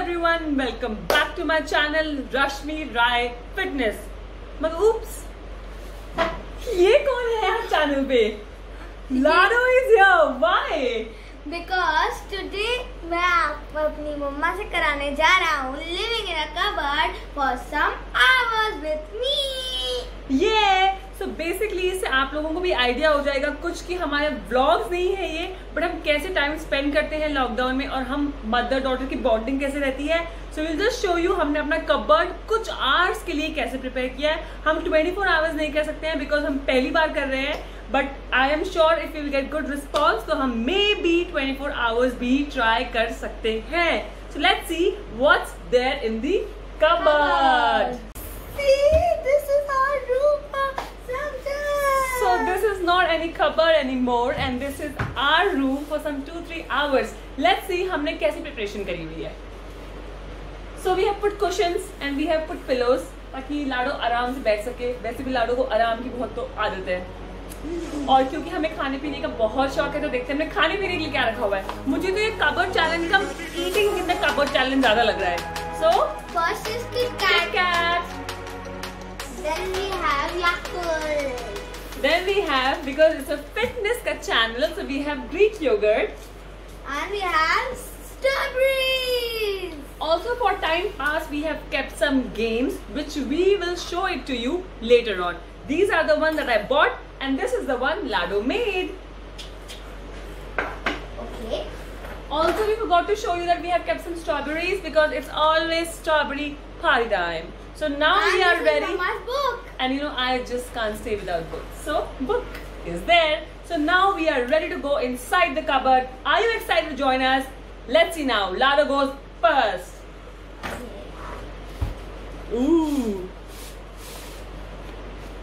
everyone, welcome back to my channel Rashmi Rai Fitness. मगर oops, ये कौन है यार चैनल पे? Lado is here. Why? Because today मैं आपको अपनी मम्मा से कराने जा रहा हूँ living in a cupboard for some hours with me. Yeah. So basically इससे आप लोगों को भी आइडिया हो जाएगा कुछ कि हमारे व्लॉग्स नहीं है ये, बट हम कैसे टाइम स्पेंड करते हैं लॉकडाउन में और हम मदर डॉटर की बॉन्डिंग कैसे रहती है. So will just show you हमने अपना कबर्ड कुछ आवर्स के लिए कैसे प्रिपेयर किया है. हम 24 आवर्स नहीं कर सकते हैं बिकॉज हम पहली बार कर रहे हैं, but I am sure if you will get good response तो हम मे बी 24 आवर्स भी ट्राई कर सकते हैं. So let's see what's there in the cupboard. See, this is our room. So this is not any cupboard anymore and this is our room for some 2-3 hours. Let's see हमने कैसी preparation करी हुई है. So we have put cushions and we have put pillows ताकि लाडो आराम से बैठ सके. वैसे भी लाडो को आराम की बहुत तो आदत है और क्योंकि हमें खाने पीने का बहुत शौक है तो देखते हैं हमने खाने पीने के लिए क्या रखा हुआ है. मुझे तो ये कबर्ड चैलेंज का eating in the cupboard challenge ज्यादा लग रहा है. So First is Kit Kat. Then we have Yakult. Then we have, because it's a fitness ka channel, so we have Greek yogurt. And we have strawberries. Also for time pass, we have kept some games which we will show it to you later on. These are the ones that I bought and this is the one Lado made. Okay. Also we forgot to show you that we have kept some strawberries because it's always strawberry party time. So now we are ready. Mama's book. And you know, I just can't stay without books. So, book is there. So now we are ready to go inside the cupboard. Are you excited to join us? Let's see now. Lado goes first. Ooh.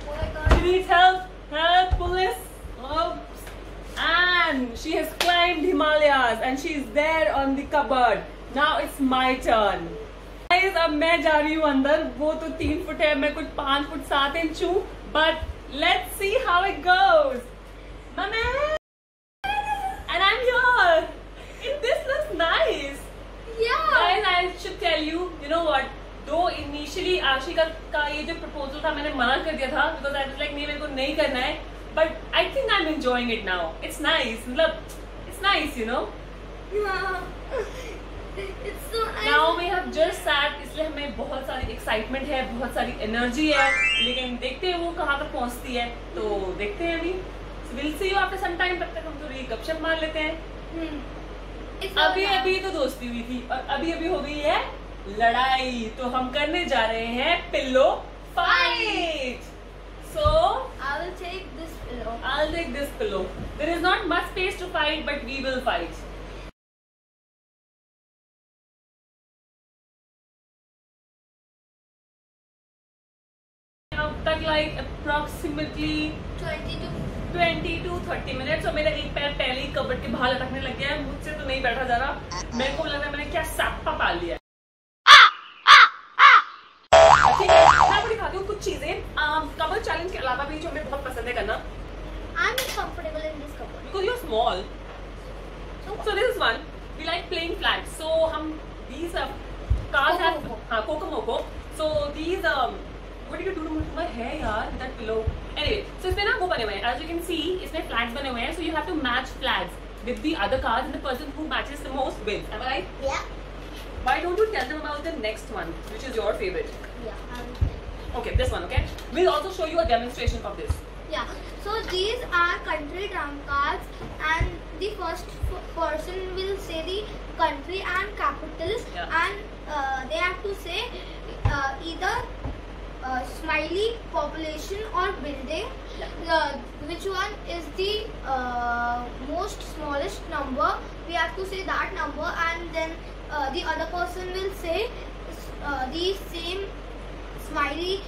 Oh my God. She needs help. Help, police. Oops. And she has climbed Himalayas and she's there on the cupboard. Now it's my turn. Guys, अब मैं जा रही हूँ अंदर. वो तो 3 foot है, मैं कुछ 5 फुट 7 इंच हूँ. But let's see how it goes. Mama, and I'm here. This looks nice. Yeah. Guys, I should tell you, you know what? Though initially Ashika का ये जो proposal था मैंने मना कर दिया था because I was like नहीं मेरे को नहीं करना है. But I think I'm enjoying it now. It's nice. मतलब it's nice, you know. Yeah. It's so nice. Now we have just sat, इसलिए हमें बहुत सारी एक्साइटमेंट है, बहुत सारी एनर्जी है, लेकिन देखते हैं वो कहाँ तक पहुँचती है. तो देखते हैं अभी. So we'll see you after some time. तब तक हम थोड़ी गपशप मार लेते हैं. अभी तो दोस्ती हुई थी और अभी हो गई है लड़ाई. तो हम करने जा रहे हैं pillow fight. So I will take this pillow. I'll take this pillow. There is not much space to fight, but we will fight. तक like approximately 20 to 30 minutes. और मेरा एक पैर पहले ही कबर्ड के बाहर लटकने लग गया है. मुझसे तो नहीं बैठा जा रहा. मेरे को लग रहा है मैंने क्या सप्पा पाल लिया है. ठीक है, मैं आपको दिखाती हूँ कुछ चीजें कबर्ड चैलेंज के अलावा भी जो हमें बहुत पसंद है करना. I'm not comfortable in this cupboard. Because you're small. So this is one. We like playing flags. So हम these cars have Kokomoko. So these what did you do to my hair यार? That pillow. Anyway, so इसमें ना वो बने हुए हैं. As you can see, इसमें flags बने हुए हैं. So you have to match flags with the other cards, and the person who matches the most wins. Am I right? Yeah. Why don't you tell them about the next one, which is your favorite? Yeah. Okay, this one. Okay. We'll also show you a demonstration of this. Yeah. So these are country trump cards, and the first person will say the country and capital, and they have to say either smiley, population or building. Which one is the most smallest number? We have to say that number, and then the other person will say the same smiley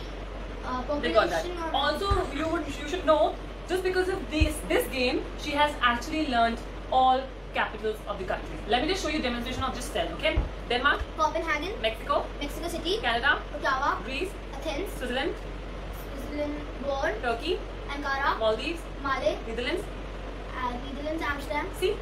population. They got that. Also, you should know, just because of this game, she has actually learned all capitals of the country. Let me just show you a demonstration of just 10. Okay. Denmark, Copenhagen, Mexico, Mexico City, Canada, Ottawa, Greece, Athens, Switzerland, Bonn, Turkey, Ankara, Maldives, Male, Netherlands. Netherlands, Amsterdam. See,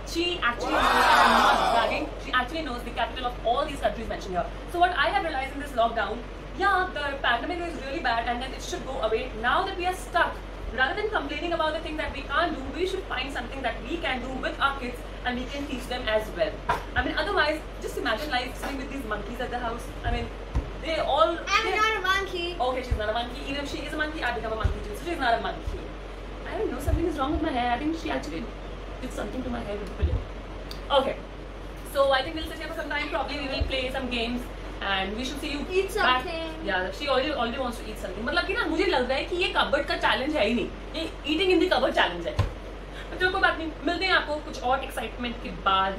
She actually knows, I'm not bragging, she actually knows the capital of all these countries mentioned here. So what I have realized in this lockdown, yeah, the pandemic is really bad and then it should go away. Now that we are stuck, rather than complaining about the thing that we can't do, we should find something that we can do with our kids and we can teach them as well. I mean, otherwise, just imagine life sitting with these monkeys at the house. I mean, they all... I'm not a monkey. Okay, she's not a monkey. Even if she is a monkey, I become a monkey too. So she's not a monkey. I don't know, something is wrong with my hair. I think she actually did something to my hair with the pillow. Okay, so I think we'll sit here for some time. Probably we will play some games and we should see you Eat something. back. Yeah, she already wants to eat something. मतलब कि ना मुझे लग रहा है कि ये cupboard का चैलेंज है ही नहीं, ये eating in the cupboard challenge है. तो कोई बात नहीं, मिलते हैं आपको कुछ और एक्साइटमेंट के बाद.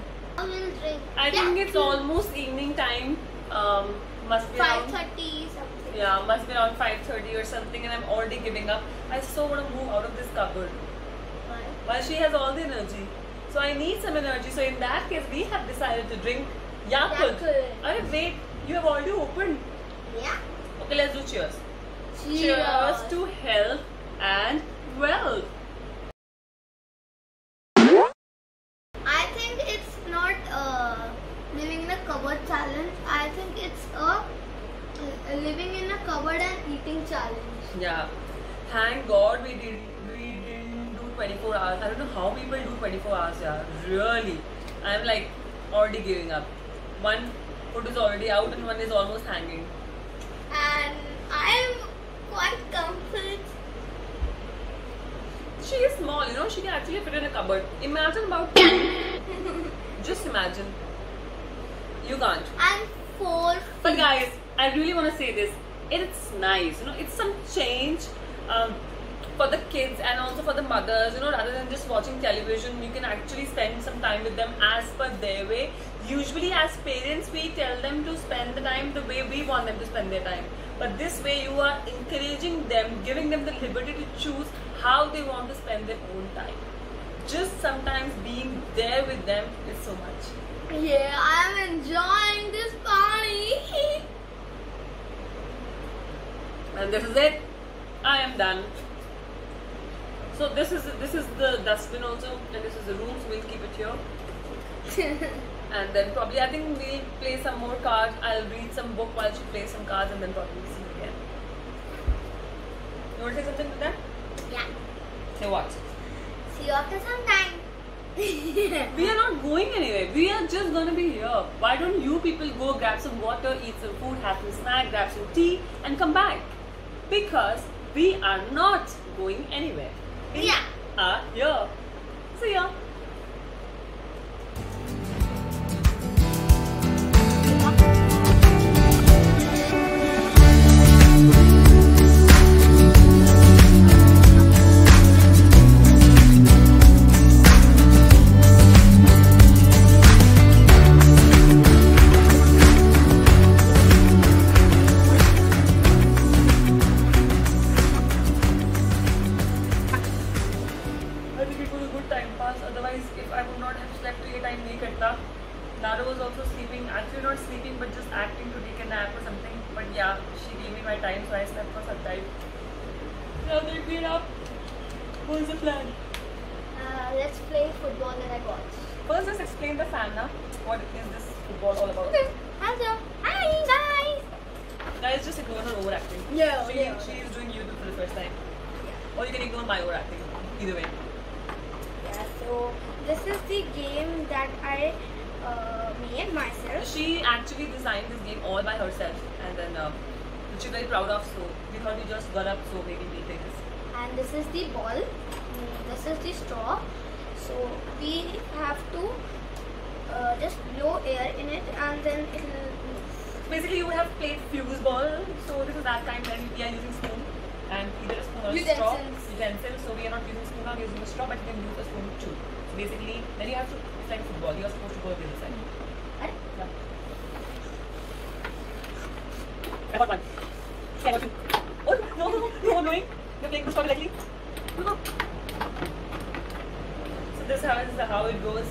I think it's almost evening time. Must be 5:30 something. Yeah, must be around 5:30 or something, and I'm already giving up. I so want to move out of this cupboard. Why? While she has all the energy, so I need some energy. So in that case, we have decided to drink Yakult. Arey wait, you have already opened. Yeah. Okay, let's do cheers. Cheers to health and wealth. I think it's not living in a cupboard challenge. I think it's a living in a cupboard and eating challenge. Yeah, thank God we didn't do 24 hours. I don't know how people do 24 hours. Yeah, really. I'm like already giving up. One foot is already out and one is almost hanging. And I'm quite comfort. She is small, you know. She can actually fit in a cupboard. Imagine about just imagine. You can't. And 4 feet. But guys, I really want to say this. It's nice, you know. It's some change for the kids and also for the mothers. You know, rather than just watching television, you can actually spend some time with them as per their way. Usually, as parents, we tell them to spend the time the way we want them to spend their time. But this way, you are encouraging them, giving them the liberty to choose how they want to spend their own time. Just sometimes being there with them is so much. Yeah, I'm enjoying this party. And this is it. I am done. So this is the dustbin also, and this is the room. So we'll keep it here. And then probably I think we'll play some more cards. I'll read some book while she plays some cards, and then probably we'll see you again. You want to say something to that? Yeah. Say what? See you after some time. We are not going anywhere. We are just gonna be here. Why don't you people go grab some water, eat some food, have some snack, grab some tea, and come back? Because we are not going anywhere. We are here. See ya. Otherwise, if I would not have slept till time nahi karta. Naro was also sleeping, actually not sleeping but just acting to take a nap or something. But yeah, she gave me my time, so I slept for some time. Now they clean up. What's the plan? Let's play football that I got. First, just explain the fan now. What is this football all about? Okay, hello. Hi guys. Guys, just ignore her overacting. Yeah, She is doing YouTube for the first time. Or you can ignore my overacting. Either way. Yeah, so this is the game that I made myself. She actually designed this game all by herself, and then which she's very proud of. So we thought we just got up, so maybe we play this. And this is the ball. This is the straw. So we have to just blow air in it, and then it will. Basically, you would have played fuse ball. So this is that kind when we are using spoon, and either a spoon or a straw. Utensils. So we are not using spoon, we are using a straw, but you can use a spoon too. So basically, then you have to, it's like football. You are supposed to go to the other side. Right? Yeah. I got one. I got two. Oh no, I'm annoying. You're playing the straw directly. No. So this is how it goes.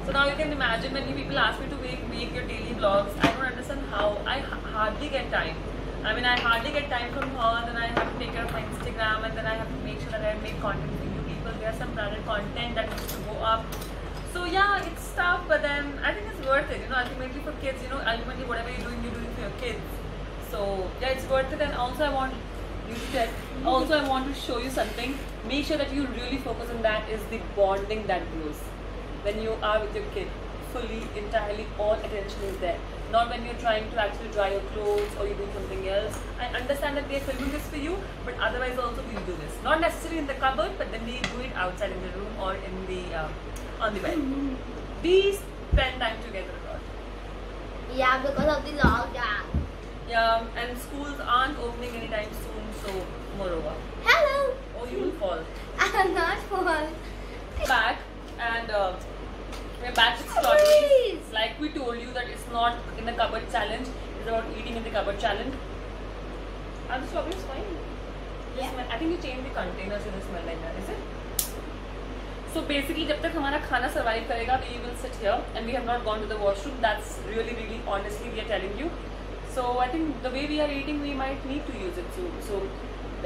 So now you can imagine when you people ask me to make your daily vlogs, I don't understand how. I hardly get time. I mean, I hardly get time from her, then I have to take care of my Instagram, and then I have to make sure that I make content for you people. There's some branded content that needs to go up. So yeah, it's tough, but then I think it's worth it. Ultimately for kids, ultimately whatever you're doing for your kids. So yeah, it's worth it. And also I want I want to show you something. Make sure that you really focus on that. Is the bonding that grows when you are with your kid. Fully, entirely, all attention is there. Not when you're trying to actually dry your clothes or you're doing something else. I understand that they're filming this for you, but otherwise also we'll do this. Not necessarily in the cupboard, but then we do it outside in the room or in the on the bed. We spend time together a lot. Yeah, because of the lockdown. Yeah, and schools aren't opening anytime soon, so moreover. Hello. Oh, you will fall. I'm not falling. Back and we're back with strawberries. Strawberries. Like we told you that it's not in the cupboard challenge. It's about eating in the cupboard challenge. Are the strawberries fine? Yeah. I think you changed the container so they smell like that, is it? So basically, जब तक हमारा खाना survive करेगा, we will sit here and we have not gone to the washroom. That's really honestly we are telling you. So I think the way we are eating, we might need to use it soon. So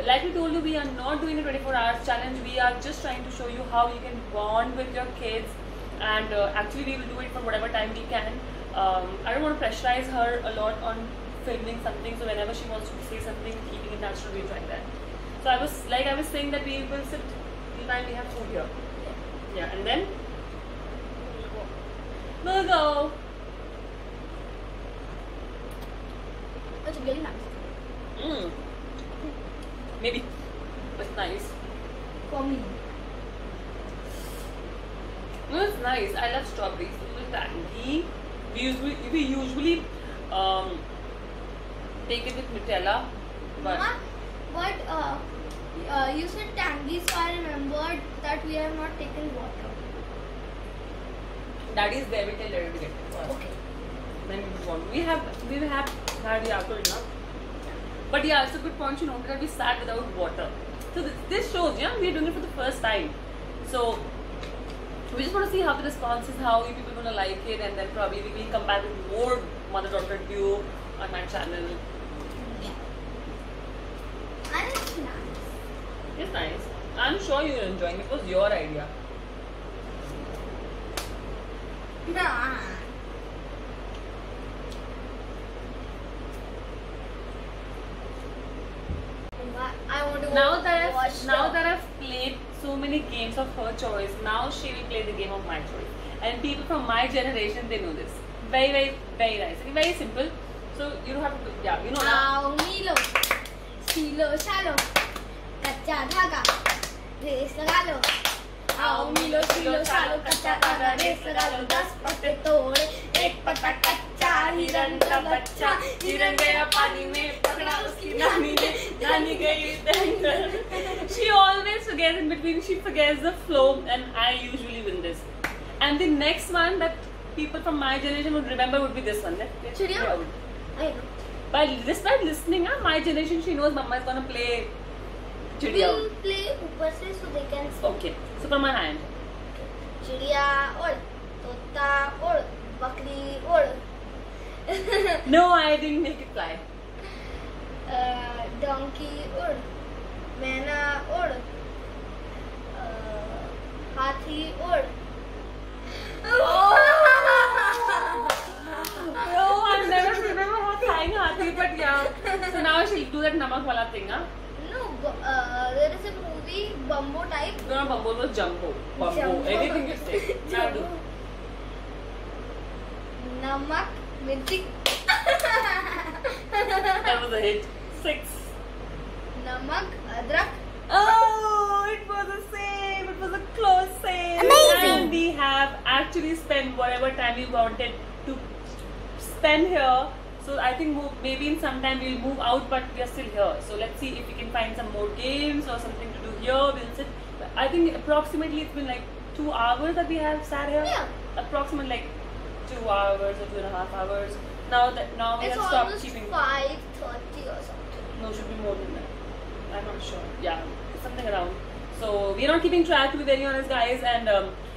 like we told you, we are not doing a 24 hours challenge. We are just trying to show you how you can bond with your kids, and actually we will do it for whatever time we can. I don't want to pressurize her a lot on filming something. So whenever she wants to say something, keeping it natural, we'll try that. So I was saying that we will sit till time we have food here. Yeah, and then we'll go. It's really nice. Maybe, but nice. For me. No, it's nice. I love strawberries. It's a little tangy. We usually take it with Nutella, but Mama, but you said tangy, so I remembered that we have not taken water. that is there. We tell her to get it first. Okay. Then we have had Yakult now. But yeah, it's a good point. You know that we sat without water. So this shows, yeah, we are doing it for the first time. So we just want to see how the response is, how you people are gonna like it, and then probably we will come back with more mother-daughter duo on my channel. Yeah. And it's nice. It's nice. I'm sure you're enjoying it. It was your idea. Nah. I want to Now that watch I've played so many games of her choice, now she will play the game of my choice. And people from my generation, they know this. Very nice. Okay, very simple. So you don't have to, yeah, you know now. Milo, Silo, Shalo, Kacha Dhaga, Race Lagalo. आओ मिलो सिलो सालो कच्चा धागा race लगा लो 10 पत्ते तोड़े एक पत्ता कच्चा हिरन का बच्चा हिरन गया पानी में पकड़ा उसकी नानी ने नानी गई दंगल. She always forgets in between. She forgets the flow, and I usually win this. And the next one that people from my generation would remember would be this one. Chidiya? I know. By listening, my generation, she knows Mama is gonna play Chidiya. We'll play ऊपर से so they can see. Okay, so from my hand. चिड़िया उड़, तोता उड़, बकरी उड़. No, I didn't make it fly. Donkey उड़, मैना उड़, हाथी उड़. No, I've never remember how flying hathi, but yeah. So now she'll do that namak wala thing, huh? No, there is a movie Bumbo type. No, Bumbo was Jumbo. Bumbo. Anything you say. Now do. Namak, mirchi. That was a hit. 6. Namak, adrak. Oh, it was the same. It was a close same. Amazing. And we have actually spent whatever time we wanted to spend here. So I think maybe in some time we'll move out, but we are still here. So let's see if we can find some more games or something to do here. We'll sit. I think approximately it's been like 2 hours that we have sat here. Yeah. Approximately like 2 hours or 2.5 hours. Now we It's have stopped almost keeping. 5:30 or something. No, should be more than that. I'm not sure. Yeah, something around. So we're not keeping track, to be very honest, guys, and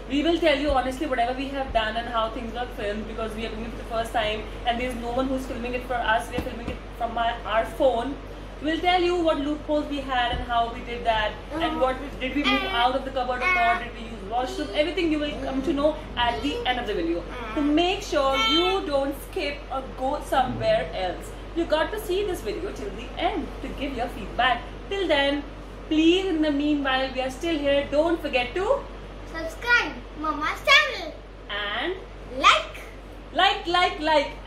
we will tell you honestly whatever we have done and how things are filmed, because we are doing it for the first time and there's no one who's filming it for us. We are filming it from our phone. We'll tell you what loopholes we had and how we did that, and what did we move out of the cupboard or not, did we use washroom, everything you will come to know at the end of the video. So make sure you don't skip or go somewhere else. You got to see this video till the end to give your feedback. Till then, please, in the meanwhile, we are still here. Don't forget to subscribe Mama's channel and like,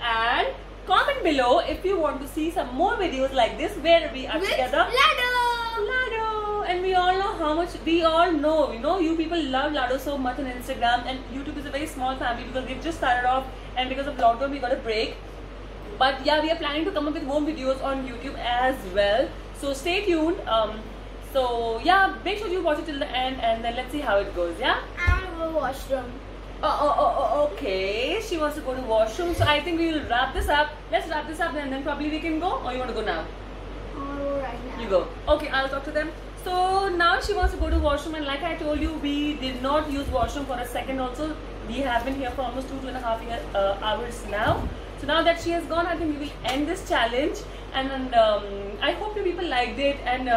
and comment below if you want to see some more videos like this where we are with together. Lado. And we all know how much, we all know, you know, you people love Lado so much on Instagram, and YouTube is a very small family because we've just started off, and because of lockdown we got a break. But yeah, we are planning to come up with more videos on YouTube as well. So stay tuned. So yeah, make sure you watch it till the end, and then let's see how it goes. Yeah. I'm gonna go washroom. Okay. She wants to go to washroom. So I think we will wrap this up. Let's wrap this up, and then probably we can go. Or you want to go now? Right now. You go. Okay, I'll talk to them. So now she wants to go to washroom, and like I told you, we did not use washroom for a second also. We have been here for almost 2.5 hours now. So now that she has gone, I think we will end this challenge, and I hope you people liked it, and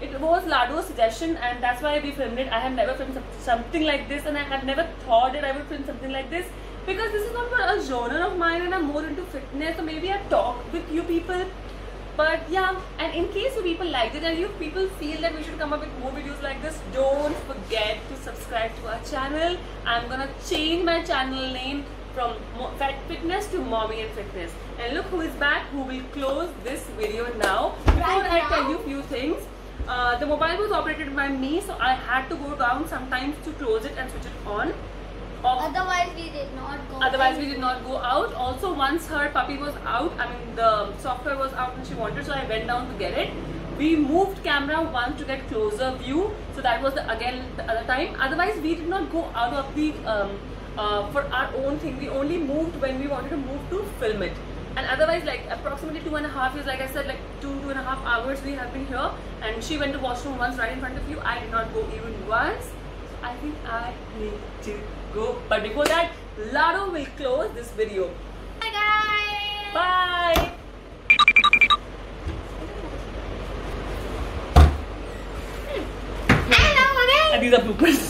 it was Lado's suggestion, and that's why we filmed it. I have never filmed something like this, and I have never thought that I would film something like this, because this is not a genre of mine, and I'm more into fitness, so maybe I talk with you people. But yeah, and in case you people liked it and you people feel that we should come up with more videos like this, don't forget to subscribe to our channel. I'm gonna change my channel name from Fat Fitness to Mommy and Fitness. And look who is back, who will close this video now. Before I tell you a few things, the mobile was operated by me, so I had to go down sometimes to close it and switch it on. Otherwise we did not go out. Also, once her puppy was out, I mean the software was out and she wanted, so I went down to get it. We moved camera once to get closer view, so that was again the other time. Otherwise we did not go out of the for our own thing. We only moved when we wanted to move to film it. And otherwise, like approximately 2.5 years, like I said, like 2.5 hours we have been here. And she went to washroom once right in front of you. I did not go even once. So I think I need to go. But before that, Lado will close this video. Bye guys. Bye. Hello again. And these are bloopers.